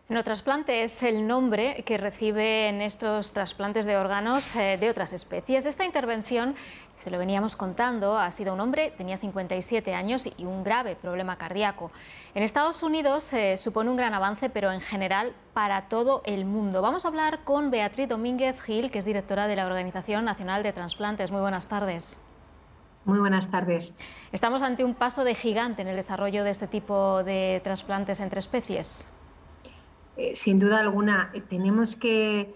Xenotrasplante es el nombre que reciben estos trasplantes de órganos de otras especies. Esta intervención, se lo veníamos contando, ha sido un hombre, tenía 57 años y un grave problema cardíaco. En Estados Unidos supone un gran avance, pero en general para todo el mundo. Vamos a hablar con Beatriz Domínguez Gil, que es directora de la Organización Nacional de Trasplantes. Muy buenas tardes. Muy buenas tardes. Estamos ante un paso de gigante en el desarrollo de este tipo de trasplantes entre especies. Sin duda alguna, tenemos que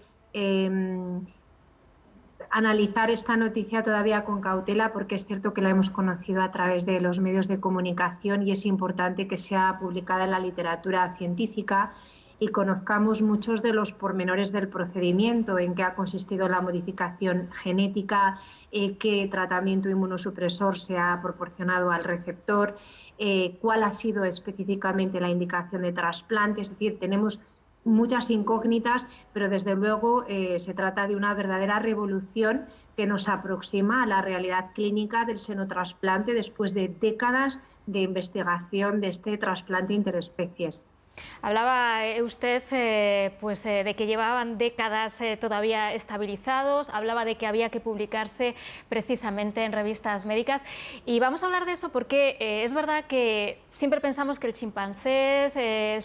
analizar esta noticia todavía con cautela porque es cierto que la hemos conocido a través de los medios de comunicación y es importante que sea publicada en la literatura científica y conozcamos muchos de los pormenores del procedimiento, en qué ha consistido la modificación genética, qué tratamiento inmunosupresor se ha proporcionado al receptor, cuál ha sido específicamente la indicación de trasplante. Es decir, tenemos muchas incógnitas, pero desde luego se trata de una verdadera revolución que nos aproxima a la realidad clínica del xenotrasplante después de décadas de investigación de este trasplante interespecies. Hablaba usted de que llevaban décadas todavía estabilizados, hablaba de que había que publicarse precisamente en revistas médicas y vamos a hablar de eso porque es verdad que siempre pensamos que el chimpancés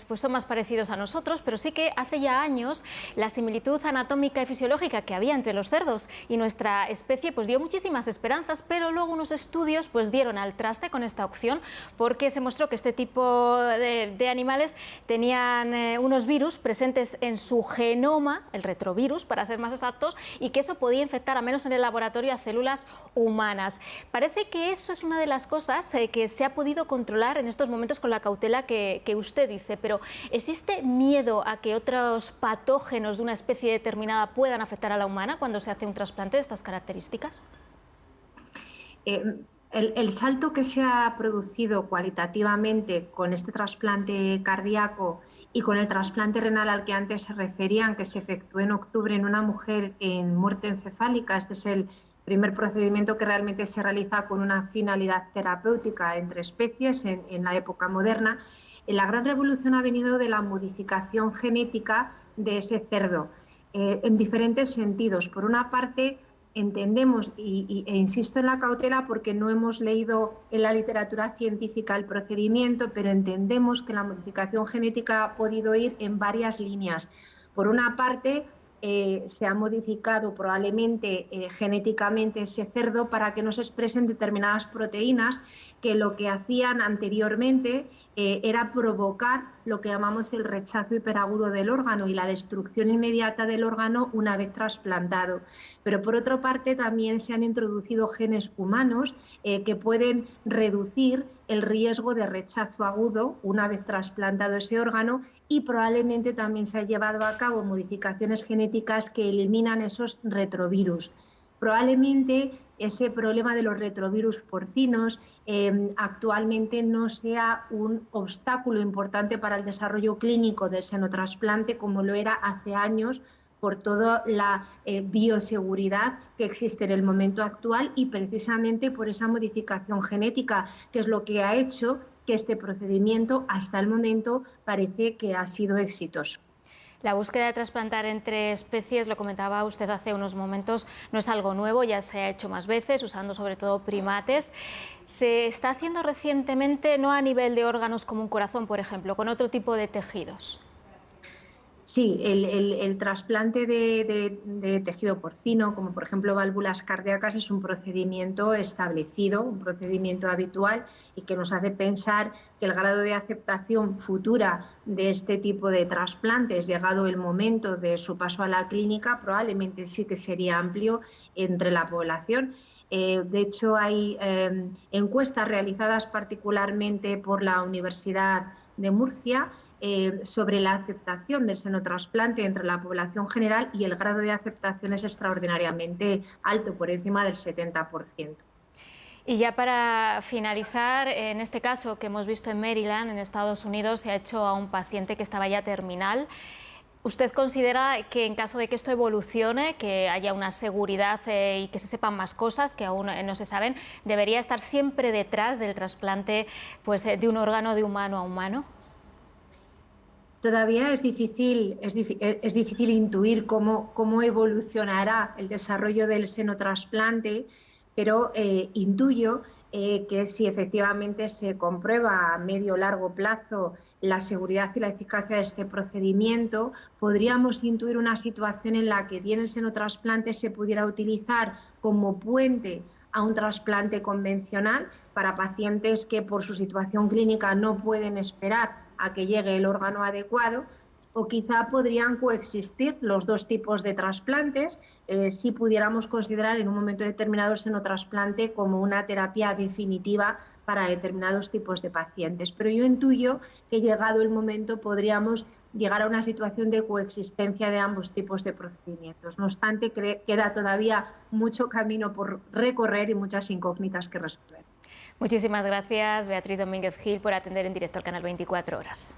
pues son más parecidos a nosotros, pero sí que hace ya años la similitud anatómica y fisiológica que había entre los cerdos y nuestra especie pues dio muchísimas esperanzas, pero luego unos estudios pues dieron al traste con esta opción porque se mostró que este tipo de animales tenían unos virus presentes en su genoma, el retrovirus para ser más exactos, y que eso podía infectar, al menos en el laboratorio, a células humanas. Parece que eso es una de las cosas que se ha podido controlar en estos momentos con la cautela que usted dice, pero ¿existe miedo a que otros patógenos de una especie determinada puedan afectar a la humana cuando se hace un trasplante de estas características? El salto que se ha producido cualitativamente con este trasplante cardíaco y con el trasplante renal al que antes se referían, que se efectuó en octubre en una mujer en muerte encefálica, este es el primer procedimiento que realmente se realiza con una finalidad terapéutica entre especies en la época moderna. La gran revolución ha venido de la modificación genética de ese cerdo en diferentes sentidos. Por una parte, entendemos, e insisto en la cautela porque no hemos leído en la literatura científica el procedimiento, pero entendemos que la modificación genética ha podido ir en varias líneas. Por una parte, se ha modificado probablemente genéticamente ese cerdo para que no se expresen determinadas proteínas que lo que hacían anteriormente era provocar lo que llamamos el rechazo hiperagudo del órgano y la destrucción inmediata del órgano una vez trasplantado. Pero por otra parte también se han introducido genes humanos que pueden reducir el riesgo de rechazo agudo una vez trasplantado ese órgano y probablemente también se han llevado a cabo modificaciones genéticas que eliminan esos retrovirus. Probablemente ese problema de los retrovirus porcinos actualmente no sea un obstáculo importante para el desarrollo clínico del xenotrasplante como lo era hace años por toda la bioseguridad que existe en el momento actual y precisamente por esa modificación genética, que es lo que ha hecho que este procedimiento hasta el momento parece que ha sido exitoso. La búsqueda de trasplantar entre especies, lo comentaba usted hace unos momentos, no es algo nuevo, ya se ha hecho más veces, usando sobre todo primates. Se está haciendo recientemente, no a nivel de órganos como un corazón, por ejemplo, con otro tipo de tejidos. Sí, el trasplante de tejido porcino, como por ejemplo válvulas cardíacas, es un procedimiento establecido, un procedimiento habitual y que nos hace pensar que el grado de aceptación futura de este tipo de trasplantes, llegado el momento de su paso a la clínica, probablemente sí que sería amplio entre la población. De hecho, hay encuestas realizadas particularmente por la Universidad de Murcia sobre la aceptación del xenotrasplante entre la población general y el grado de aceptación es extraordinariamente alto, por encima del 70%. Y ya para finalizar, en este caso que hemos visto en Maryland, en Estados Unidos, se ha hecho a un paciente que estaba ya terminal. ¿Usted considera que en caso de que esto evolucione, que haya una seguridad y que se sepan más cosas que aún no se saben, debería estar siempre detrás del trasplante pues, de un órgano de humano a humano? Todavía es difícil intuir cómo evolucionará el desarrollo del senotrasplante, pero intuyo que si efectivamente se comprueba a medio o largo plazo la seguridad y la eficacia de este procedimiento, podríamos intuir una situación en la que bien el senotrasplante se pudiera utilizar como puente a un trasplante convencional para pacientes que por su situación clínica no pueden esperar a que llegue el órgano adecuado, o quizá podrían coexistir los dos tipos de trasplantes si pudiéramos considerar en un momento determinado el senotrasplante como una terapia definitiva para determinados tipos de pacientes. Pero yo intuyo que llegado el momento podríamos llegar a una situación de coexistencia de ambos tipos de procedimientos. No obstante, queda todavía mucho camino por recorrer y muchas incógnitas que resolver. Muchísimas gracias, Beatriz Domínguez Gil, por atender en directo al canal 24 Horas.